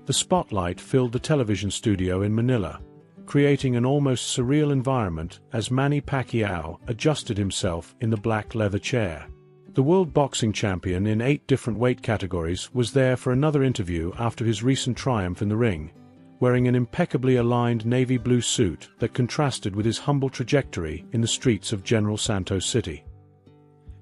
The spotlight filled the television studio in Manila, creating an almost surreal environment as Manny Pacquiao adjusted himself in the black leather chair. The world boxing champion in 8 different weight categories was there for another interview after his recent triumph in the ring, wearing an impeccably aligned navy blue suit that contrasted with his humble trajectory in the streets of General Santos City.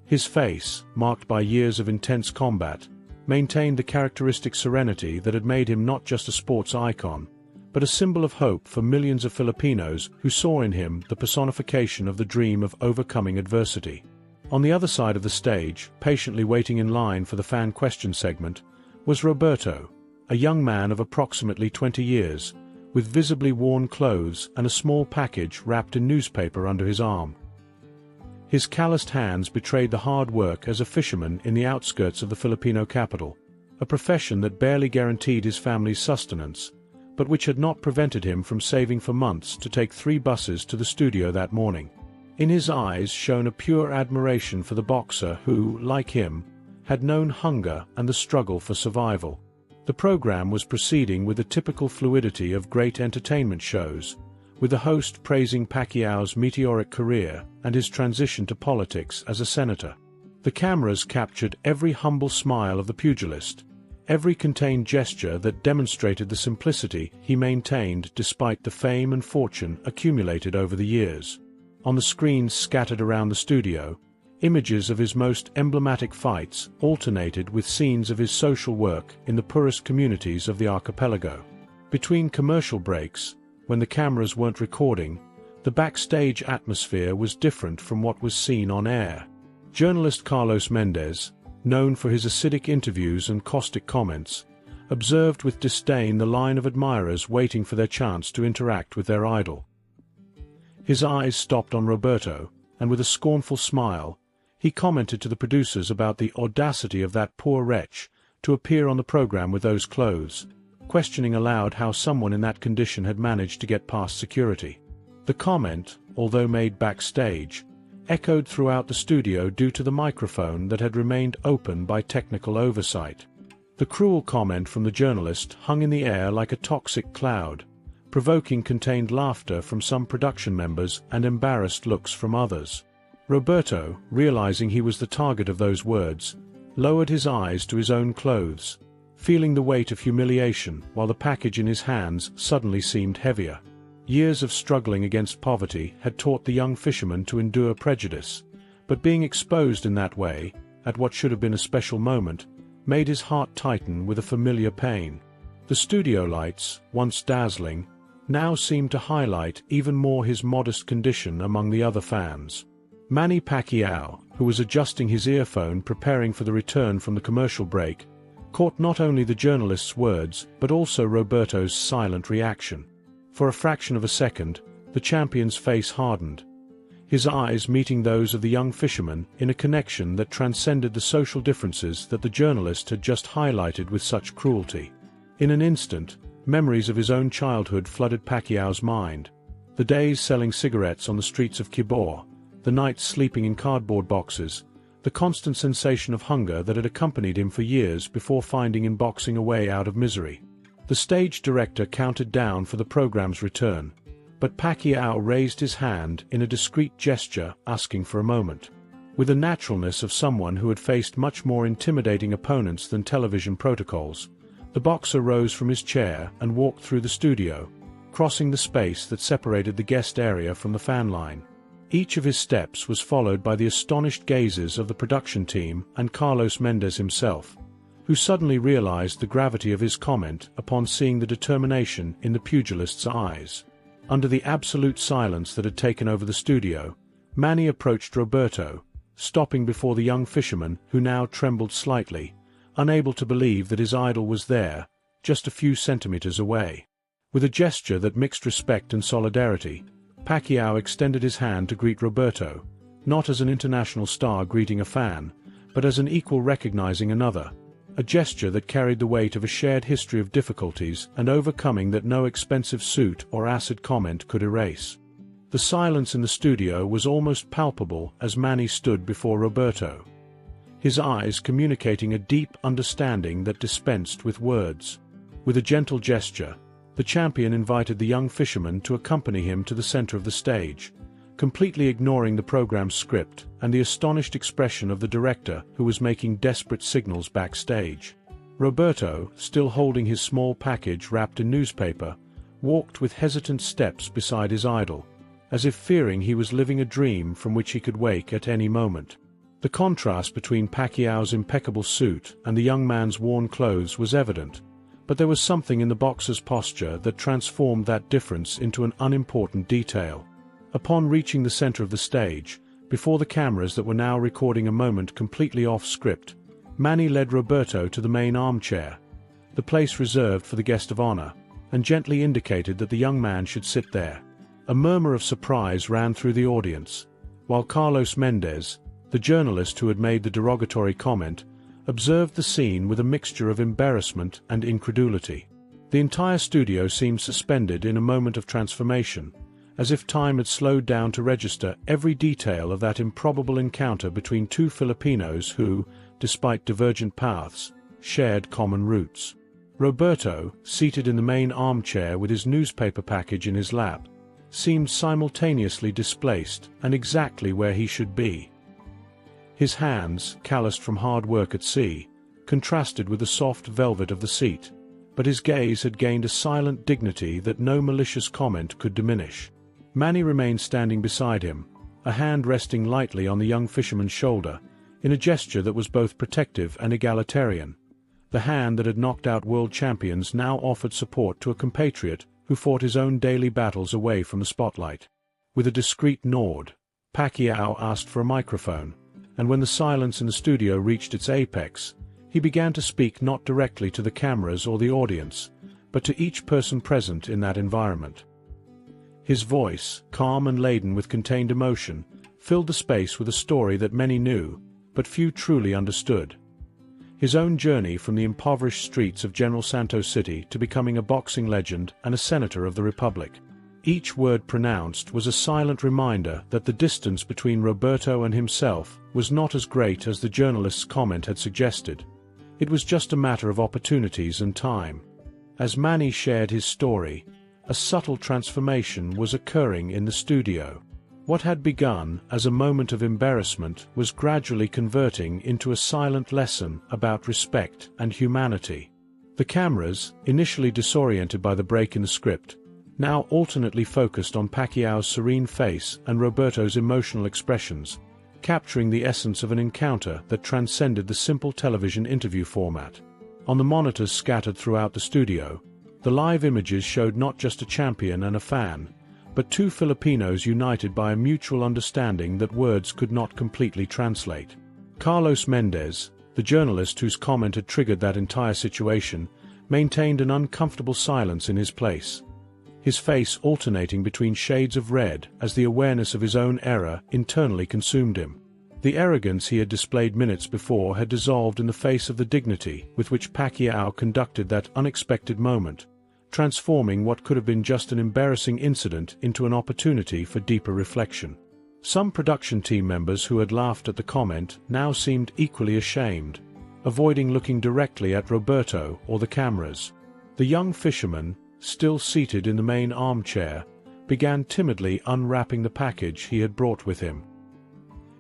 His face, marked by years of intense combat, maintained the characteristic serenity that had made him not just a sports icon, but a symbol of hope for millions of Filipinos who saw in him the personification of the dream of overcoming adversity. On the other side of the stage, patiently waiting in line for the fan question segment, was Roberto, a young man of approximately 20 years, with visibly worn clothes and a small package wrapped in newspaper under his arm. His calloused hands betrayed the hard work as a fisherman in the outskirts of the Filipino capital, a profession that barely guaranteed his family's sustenance, but which had not prevented him from saving for months to take 3 buses to the studio that morning. In his eyes shone a pure admiration for the boxer who, like him, had known hunger and the struggle for survival. The program was proceeding with the typical fluidity of great entertainment shows, with the host praising Pacquiao's meteoric career and his transition to politics as a senator. The cameras captured every humble smile of the pugilist, every contained gesture that demonstrated the simplicity he maintained despite the fame and fortune accumulated over the years. On the screens scattered around the studio, images of his most emblematic fights alternated with scenes of his social work in the poorest communities of the archipelago. Between commercial breaks, when the cameras weren't recording, the backstage atmosphere was different from what was seen on air. Journalist Carlos Mendez, known for his acidic interviews and caustic comments, observed with disdain the line of admirers waiting for their chance to interact with their idol. His eyes stopped on Roberto, and with a scornful smile, he commented to the producers about the audacity of that poor wretch to appear on the program with those clothes, questioning aloud how someone in that condition had managed to get past security. The comment, although made backstage, echoed throughout the studio due to the microphone that had remained open by technical oversight. The cruel comment from the journalist hung in the air like a toxic cloud, provoking contained laughter from some production members and embarrassed looks from others. Roberto, realizing he was the target of those words, lowered his eyes to his own clothes, feeling the weight of humiliation while the package in his hands suddenly seemed heavier. Years of struggling against poverty had taught the young fisherman to endure prejudice, but being exposed in that way, at what should have been a special moment, made his heart tighten with a familiar pain. The studio lights, once dazzling, now seemed to highlight even more his modest condition among the other fans. Manny Pacquiao, who was adjusting his earphone preparing for the return from the commercial break, caught not only the journalist's words but also Roberto's silent reaction. For a fraction of a second, the champion's face hardened, his eyes meeting those of the young fisherman in a connection that transcended the social differences that the journalist had just highlighted with such cruelty. In an instant, memories of his own childhood flooded Pacquiao's mind. The days selling cigarettes on the streets of Quibor, the nights sleeping in cardboard boxes, the constant sensation of hunger that had accompanied him for years before finding in boxing a way out of misery. The stage director counted down for the program's return, but Pacquiao raised his hand in a discreet gesture asking for a moment. With the naturalness of someone who had faced much more intimidating opponents than television protocols, the boxer rose from his chair and walked through the studio, crossing the space that separated the guest area from the fan line. Each of his steps was followed by the astonished gazes of the production team and Carlos Mendez himself, who suddenly realized the gravity of his comment upon seeing the determination in the pugilist's eyes. Under the absolute silence that had taken over the studio, Manny approached Roberto, stopping before the young fisherman who now trembled slightly, unable to believe that his idol was there, just a few centimeters away. With a gesture that mixed respect and solidarity, Pacquiao extended his hand to greet Roberto, not as an international star greeting a fan, but as an equal recognizing another, a gesture that carried the weight of a shared history of difficulties and overcoming that no expensive suit or acid comment could erase. The silence in the studio was almost palpable as Manny stood before Roberto, his eyes communicating a deep understanding that dispensed with words. With a gentle gesture, the champion invited the young fisherman to accompany him to the center of the stage, completely ignoring the program's script and the astonished expression of the director who was making desperate signals backstage. Roberto, still holding his small package wrapped in newspaper, walked with hesitant steps beside his idol, as if fearing he was living a dream from which he could wake at any moment. The contrast between Pacquiao's impeccable suit and the young man's worn clothes was evident, but there was something in the boxer's posture that transformed that difference into an unimportant detail. Upon reaching the center of the stage, before the cameras that were now recording a moment completely off-script, Manny led Roberto to the main armchair, the place reserved for the guest of honor, and gently indicated that the young man should sit there. A murmur of surprise ran through the audience, while Carlos Mendez, the journalist who had made the derogatory comment, observed the scene with a mixture of embarrassment and incredulity. The entire studio seemed suspended in a moment of transformation, as if time had slowed down to register every detail of that improbable encounter between two Filipinos who, despite divergent paths, shared common roots. Roberto, seated in the main armchair with his newspaper package in his lap, seemed simultaneously displaced and exactly where he should be. His hands, calloused from hard work at sea, contrasted with the soft velvet of the seat, but his gaze had gained a silent dignity that no malicious comment could diminish. Manny remained standing beside him, a hand resting lightly on the young fisherman's shoulder, in a gesture that was both protective and egalitarian. The hand that had knocked out world champions now offered support to a compatriot who fought his own daily battles away from the spotlight. With a discreet nod, Pacquiao asked for a microphone, and when the silence in the studio reached its apex, he began to speak not directly to the cameras or the audience, but to each person present in that environment. His voice, calm and laden with contained emotion, filled the space with a story that many knew, but few truly understood. His own journey from the impoverished streets of General Santos City to becoming a boxing legend and a senator of the Republic. Each word pronounced was a silent reminder that the distance between Roberto and himself was not as great as the journalist's comment had suggested. It was just a matter of opportunities and time. As Manny shared his story, a subtle transformation was occurring in the studio. What had begun as a moment of embarrassment was gradually converting into a silent lesson about respect and humanity. The cameras, initially disoriented by the break in the script, now alternately focused on Pacquiao's serene face and Roberto's emotional expressions, capturing the essence of an encounter that transcended the simple television interview format. On the monitors scattered throughout the studio, the live images showed not just a champion and a fan, but two Filipinos united by a mutual understanding that words could not completely translate. Carlos Mendez, the journalist whose comment had triggered that entire situation, maintained an uncomfortable silence in his place, his face alternating between shades of red as the awareness of his own error internally consumed him. The arrogance he had displayed minutes before had dissolved in the face of the dignity with which Pacquiao conducted that unexpected moment, transforming what could have been just an embarrassing incident into an opportunity for deeper reflection. Some production team members who had laughed at the comment now seemed equally ashamed, avoiding looking directly at Roberto or the cameras. The young fisherman, still seated in the main armchair, began timidly unwrapping the package he had brought with him.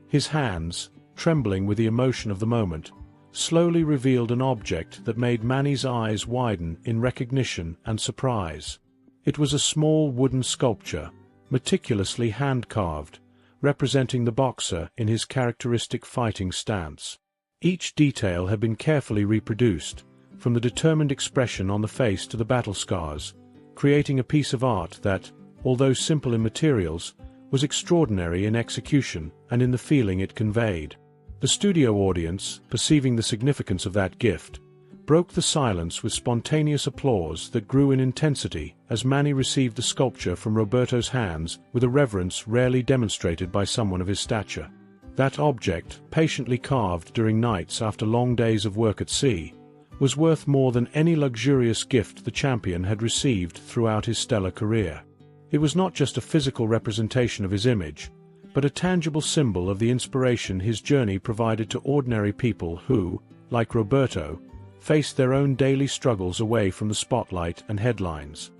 His hands, trembling with the emotion of the moment, slowly revealed an object that made Manny's eyes widen in recognition and surprise. It was a small wooden sculpture, meticulously hand-carved, representing the boxer in his characteristic fighting stance. Each detail had been carefully reproduced, from the determined expression on the face to the battle scars, creating a piece of art that, although simple in materials, was extraordinary in execution and in the feeling it conveyed. The studio audience, perceiving the significance of that gift, broke the silence with spontaneous applause that grew in intensity as Manny received the sculpture from Roberto's hands with a reverence rarely demonstrated by someone of his stature. That object, patiently carved during nights after long days of work at sea, was worth more than any luxurious gift the champion had received throughout his stellar career. It was not just a physical representation of his image, but a tangible symbol of the inspiration his journey provided to ordinary people who, like Roberto, faced their own daily struggles away from the spotlight and headlines.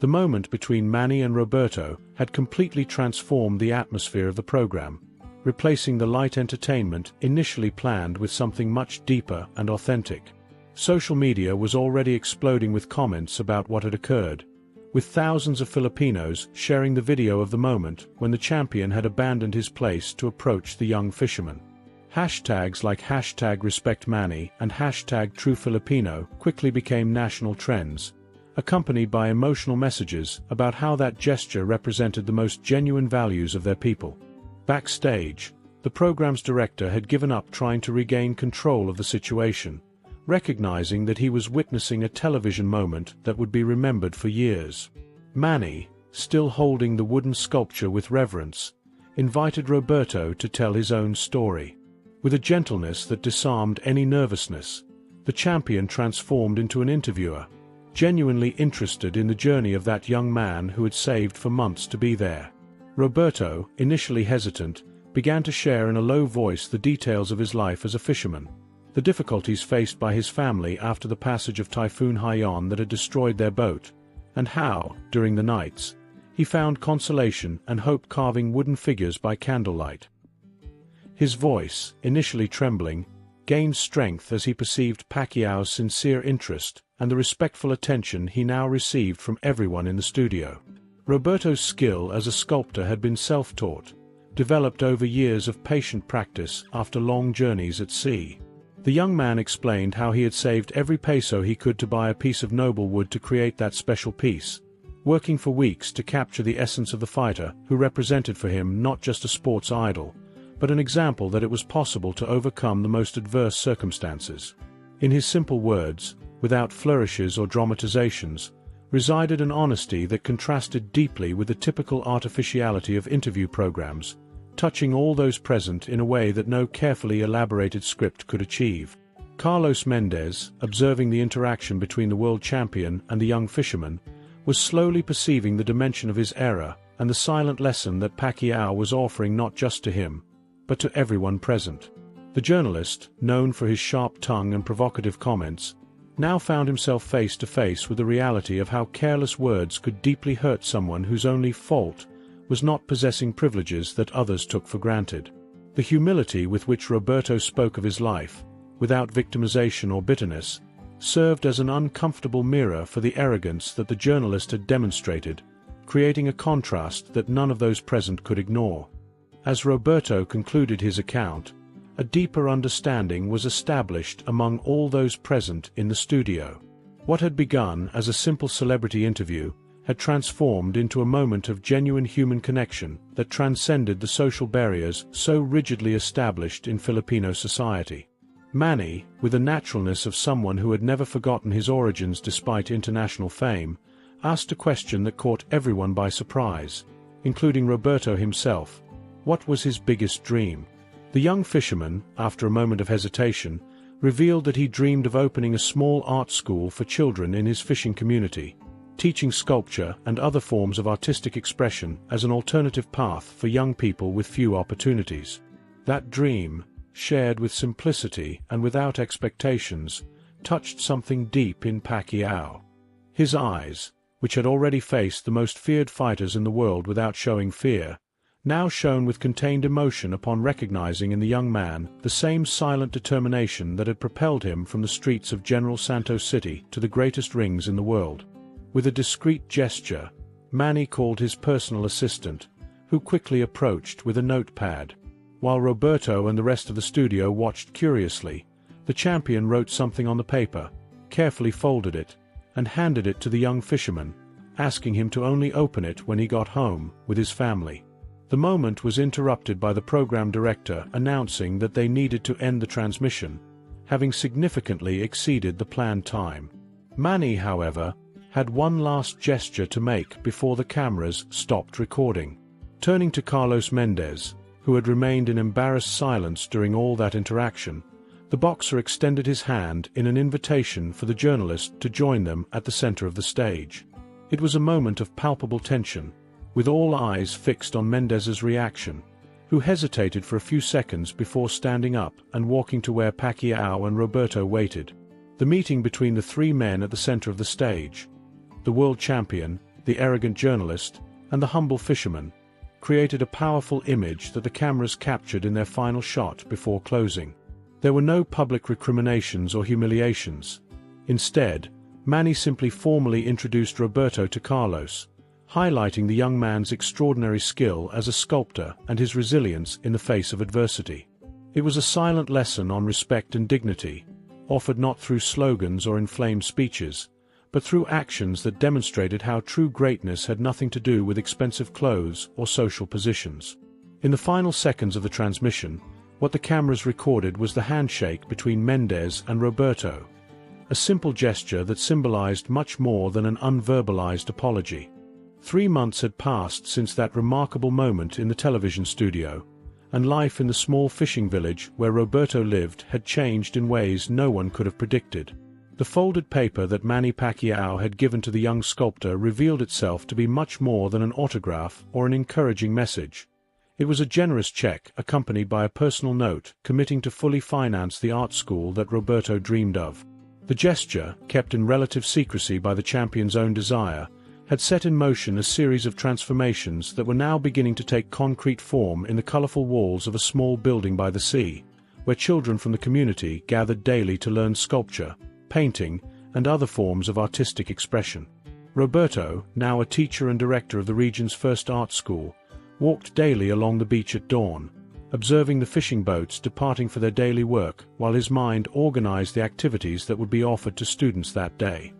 The moment between Manny and Roberto had completely transformed the atmosphere of the program, replacing the light entertainment initially planned with something much deeper and authentic. Social media was already exploding with comments about what had occurred, with thousands of Filipinos sharing the video of the moment when the champion had abandoned his place to approach the young fisherman. Hashtags like #RespectManny and #TrueFilipino quickly became national trends, accompanied by emotional messages about how that gesture represented the most genuine values of their people. Backstage, the program's director had given up trying to regain control of the situation, recognizing that he was witnessing a television moment that would be remembered for years. Manny, still holding the wooden sculpture with reverence, invited Roberto to tell his own story. With a gentleness that disarmed any nervousness, the champion transformed into an interviewer, genuinely interested in the journey of that young man who had saved for months to be there. Roberto, initially hesitant, began to share in a low voice the details of his life as a fisherman, the difficulties faced by his family after the passage of Typhoon Haiyan that had destroyed their boat, and how, during the nights, he found consolation and hope carving wooden figures by candlelight. His voice, initially trembling, gained strength as he perceived Pacquiao's sincere interest and the respectful attention he now received from everyone in the studio. Roberto's skill as a sculptor had been self-taught, developed over years of patient practice after long journeys at sea. The young man explained how he had saved every peso he could to buy a piece of noble wood to create that special piece, working for weeks to capture the essence of the fighter who represented for him not just a sports idol, but an example that it was possible to overcome the most adverse circumstances. In his simple words, without flourishes or dramatizations, resided an honesty that contrasted deeply with the typical artificiality of interview programs, touching all those present in a way that no carefully elaborated script could achieve. Carlos Mendez, observing the interaction between the world champion and the young fisherman, was slowly perceiving the dimension of his error and the silent lesson that Pacquiao was offering not just to him, but to everyone present. The journalist, known for his sharp tongue and provocative comments, now found himself face to face with the reality of how careless words could deeply hurt someone whose only fault was not possessing privileges that others took for granted. The humility with which Roberto spoke of his life, without victimization or bitterness, served as an uncomfortable mirror for the arrogance that the journalist had demonstrated, creating a contrast that none of those present could ignore. As Roberto concluded his account, a deeper understanding was established among all those present in the studio. What had begun as a simple celebrity interview had transformed into a moment of genuine human connection that transcended the social barriers so rigidly established in Filipino society. Manny, with the naturalness of someone who had never forgotten his origins despite international fame, asked a question that caught everyone by surprise, including Roberto himself. What was his biggest dream? The young fisherman, after a moment of hesitation, revealed that he dreamed of opening a small art school for children in his fishing community, teaching sculpture and other forms of artistic expression as an alternative path for young people with few opportunities. That dream, shared with simplicity and without expectations, touched something deep in Pacquiao. His eyes, which had already faced the most feared fighters in the world without showing fear, now shone with contained emotion upon recognizing in the young man the same silent determination that had propelled him from the streets of General Santos City to the greatest rings in the world. With a discreet gesture, Manny called his personal assistant, who quickly approached with a notepad. While Roberto and the rest of the studio watched curiously, the champion wrote something on the paper, carefully folded it, and handed it to the young fisherman, asking him to only open it when he got home with his family. The moment was interrupted by the program director announcing that they needed to end the transmission, having significantly exceeded the planned time. Manny, however, had one last gesture to make before the cameras stopped recording. Turning to Carlos Mendez, who had remained in embarrassed silence during all that interaction, the boxer extended his hand in an invitation for the journalist to join them at the center of the stage. It was a moment of palpable tension, with all eyes fixed on Mendez's reaction, who hesitated for a few seconds before standing up and walking to where Pacquiao and Roberto waited. The meeting between the three men at the center of the stage, the world champion, the arrogant journalist, and the humble fisherman, created a powerful image that the cameras captured in their final shot before closing. There were no public recriminations or humiliations. Instead, Manny simply formally introduced Roberto to Carlos, highlighting the young man's extraordinary skill as a sculptor and his resilience in the face of adversity. It was a silent lesson on respect and dignity, offered not through slogans or inflamed speeches, but through actions that demonstrated how true greatness had nothing to do with expensive clothes or social positions. In the final seconds of the transmission, what the cameras recorded was the handshake between Mendez and Roberto, a simple gesture that symbolized much more than an unverbalized apology. 3 months had passed since that remarkable moment in the television studio, and life in the small fishing village where Roberto lived had changed in ways no one could have predicted. The folded paper that Manny Pacquiao had given to the young sculptor revealed itself to be much more than an autograph or an encouraging message. It was a generous check accompanied by a personal note committing to fully finance the art school that Roberto dreamed of. The gesture, kept in relative secrecy by the champion's own desire, had set in motion a series of transformations that were now beginning to take concrete form in the colorful walls of a small building by the sea, where children from the community gathered daily to learn sculpture, painting, and other forms of artistic expression. Roberto, now a teacher and director of the region's first art school, walked daily along the beach at dawn, observing the fishing boats departing for their daily work while his mind organized the activities that would be offered to students that day.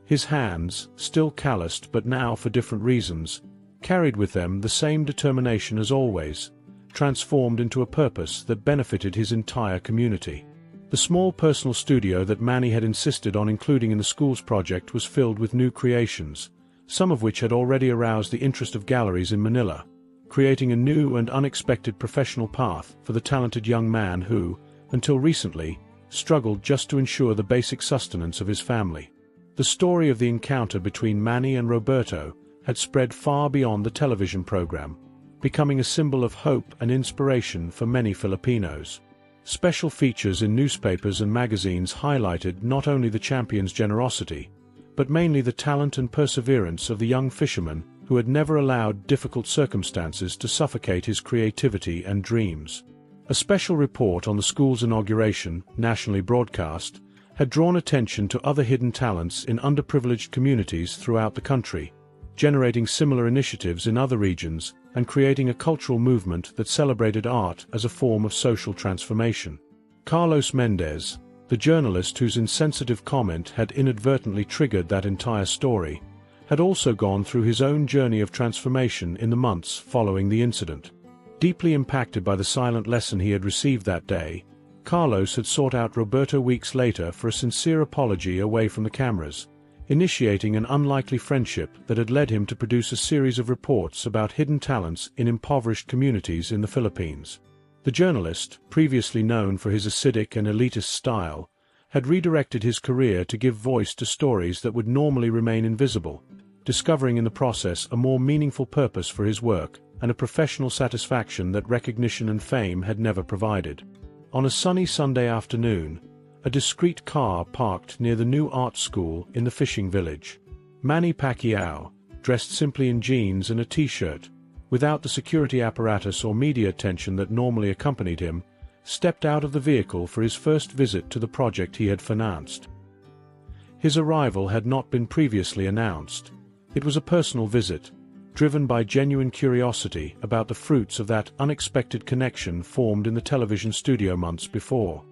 His hands, still calloused but now for different reasons, carried with them the same determination as always, transformed into a purpose that benefited his entire community. The small personal studio that Manny had insisted on including in the school's project was filled with new creations, some of which had already aroused the interest of galleries in Manila, creating a new and unexpected professional path for the talented young man who, until recently, struggled just to ensure the basic sustenance of his family. The story of the encounter between Manny and Roberto had spread far beyond the television program, becoming a symbol of hope and inspiration for many Filipinos. Special features in newspapers and magazines highlighted not only the champion's generosity, but mainly the talent and perseverance of the young fisherman who had never allowed difficult circumstances to suffocate his creativity and dreams. A special report on the school's inauguration, nationally broadcast, had drawn attention to other hidden talents in underprivileged communities throughout the country, generating similar initiatives in other regions and creating a cultural movement that celebrated art as a form of social transformation. Carlos Mendez, the journalist whose insensitive comment had inadvertently triggered that entire story, had also gone through his own journey of transformation in the months following the incident. Deeply impacted by the silent lesson he had received that day, Carlos had sought out Roberto weeks later for a sincere apology away from the cameras, initiating an unlikely friendship that had led him to produce a series of reports about hidden talents in impoverished communities in the Philippines. The journalist, previously known for his acidic and elitist style, had redirected his career to give voice to stories that would normally remain invisible, discovering in the process a more meaningful purpose for his work and a professional satisfaction that recognition and fame had never provided. On a sunny Sunday afternoon, a discreet car parked near the new art school in the fishing village. Manny Pacquiao, dressed simply in jeans and a t-shirt, without the security apparatus or media attention that normally accompanied him, stepped out of the vehicle for his first visit to the project he had financed. His arrival had not been previously announced. It was a personal visit, driven by genuine curiosity about the fruits of that unexpected connection formed in the television studio months before.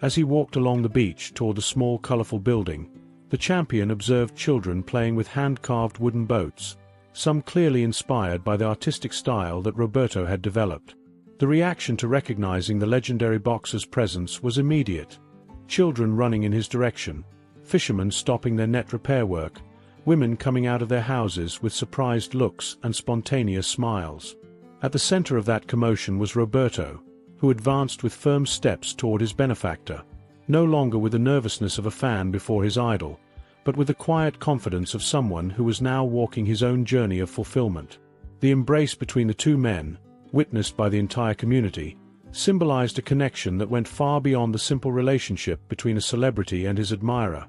As he walked along the beach toward the small colorful building, the champion observed children playing with hand-carved wooden boats, some clearly inspired by the artistic style that Roberto had developed. The reaction to recognizing the legendary boxer's presence was immediate. Children running in his direction, fishermen stopping their net repair work, women coming out of their houses with surprised looks and spontaneous smiles. At the center of that commotion was Roberto, who advanced with firm steps toward his benefactor, no longer with the nervousness of a fan before his idol, but with the quiet confidence of someone who was now walking his own journey of fulfillment. The embrace between the two men, witnessed by the entire community, symbolized a connection that went far beyond the simple relationship between a celebrity and his admirer.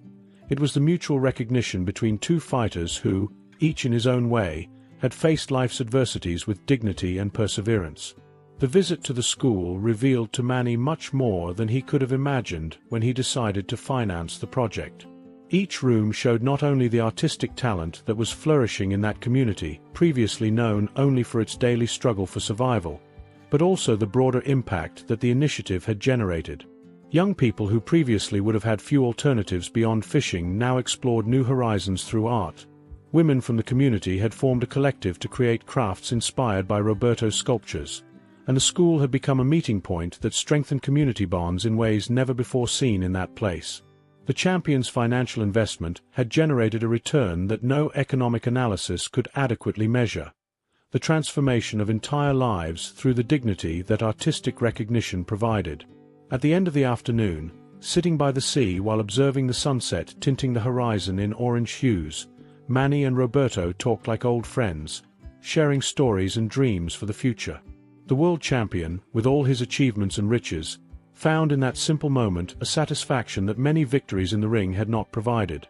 It was the mutual recognition between two fighters who, each in his own way, had faced life's adversities with dignity and perseverance. The visit to the school revealed to Manny much more than he could have imagined when he decided to finance the project. Each room showed not only the artistic talent that was flourishing in that community, previously known only for its daily struggle for survival, but also the broader impact that the initiative had generated. Young people who previously would have had few alternatives beyond fishing now explored new horizons through art. Women from the community had formed a collective to create crafts inspired by Roberto's sculptures, and the school had become a meeting point that strengthened community bonds in ways never before seen in that place. The champion's financial investment had generated a return that no economic analysis could adequately measure: the transformation of entire lives through the dignity that artistic recognition provided. At the end of the afternoon, sitting by the sea while observing the sunset tinting the horizon in orange hues, Manny and Roberto talked like old friends, sharing stories and dreams for the future. The world champion, with all his achievements and riches, found in that simple moment a satisfaction that many victories in the ring had not provided: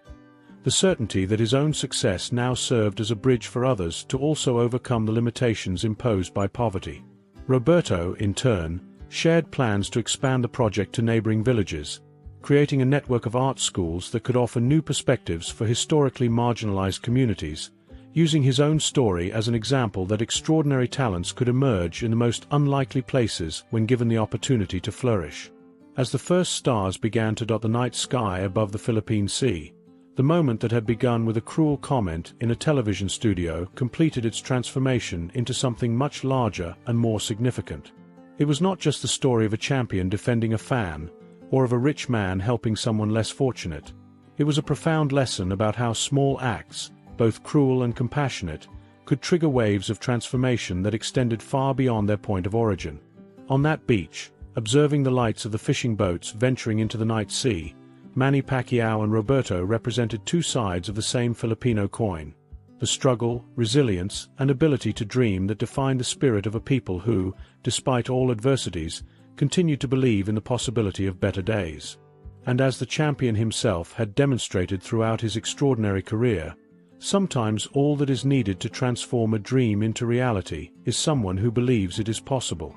the certainty that his own success now served as a bridge for others to also overcome the limitations imposed by poverty. Roberto, in turn, shared plans to expand the project to neighboring villages, creating a network of art schools that could offer new perspectives for historically marginalized communities, using his own story as an example that extraordinary talents could emerge in the most unlikely places when given the opportunity to flourish. As the first stars began to dot the night sky above the Philippine Sea, the moment that had begun with a cruel comment in a television studio completed its transformation into something much larger and more significant. It was not just the story of a champion defending a fan, or of a rich man helping someone less fortunate. It was a profound lesson about how small acts, both cruel and compassionate, could trigger waves of transformation that extended far beyond their point of origin. On that beach, observing the lights of the fishing boats venturing into the night sea, Manny Pacquiao and Roberto represented two sides of the same Filipino coin: the struggle, resilience, and ability to dream that defined the spirit of a people who, despite all adversities, continued to believe in the possibility of better days. And as the champion himself had demonstrated throughout his extraordinary career, sometimes all that is needed to transform a dream into reality is someone who believes it is possible.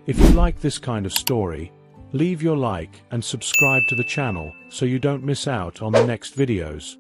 If you like this kind of story, leave your like and subscribe to the channel so you don't miss out on the next videos.